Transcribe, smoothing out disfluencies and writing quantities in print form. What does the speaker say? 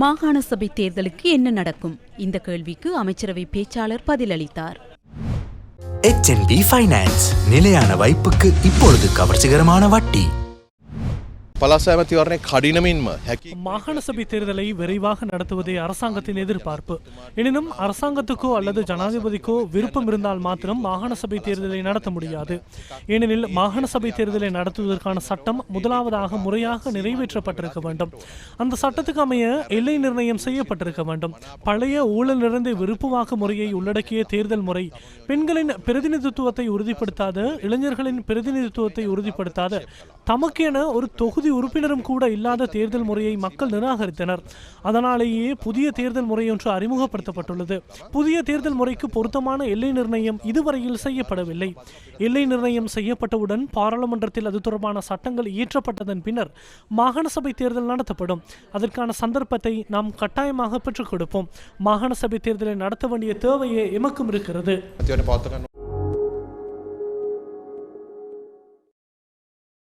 மாகாண சபை தேர்தலுக்கு என்ன நடக்கும்? இந்த கேள்விக்கு அமைச்சரவை பேச்சாளர் பதிலளித்தார். HNB ஃபைனான்ஸ் நிலையான வைப்புக்கு இப்பொழுது கவர்ச்சிகரமான வட்டி. மாகாண சபை தேர்தலை விரைவாக நடத்துவதே அரசாங்கத்தின் எதிர்பார்ப்பு. எனினும் அரசாங்கத்துக்கோ அல்லது ஜனாதிபதிக்கோ விருப்பம் இருந்தால் மாத்திரம் மாகாண சபை தேர்தலை நடத்த முடியாது. ஏனெனில் மாகாண சபை தேர்தலை நடத்துவதற்கான சட்டம் முதலாவதாக முறையாக நிறைவேற்றப்பட்டிருக்க வேண்டும். அந்த சட்டத்துக்கு அமைய எல்லை நிர்ணயம் செய்யப்பட்டிருக்க வேண்டும். பழைய ஊழல் நிறைந்த விருப்புவாக்கு முறையை உள்ளடக்கிய தேர்தல் முறை பெண்களின் பிரதிநிதித்துவத்தை உறுதிப்படுத்தாத, இளைஞர்களின் பிரதிநிதித்துவத்தை உறுதிப்படுத்தாத, தமக்கென ஒரு தொகுதி உறுப்பினரும் கூட இல்லாத தேர்தல் முறையை மக்கள் நிராகரித்தனர். அதனாலேயே புதிய தேர்தல் முறை ஒன்று அறிமுகப்படுத்தப்பட்டுள்ளது. புதிய தேர்தல் முறைக்கு பொருத்தமான எல்லை நிர்ணயம் இதுவரையில் செய்யப்படவில்லை. எல்லை நிர்ணயம் செய்யப்பட்டவுடன் பாராளுமன்றத்தில் அது தொடர்பான சட்டங்கள் இயற்றப்பட்டதன் பின்னர் மாகாண சபை தேர்தல் நடத்தப்படும். அதற்கான சந்தர்ப்பத்தை நாம் கட்டாயமாக பெற்றுக் கொடுப்போம். மாகாண சபை தேர்தலை நடத்த வேண்டிய தேவையே எமக்கும் இருக்கிறது.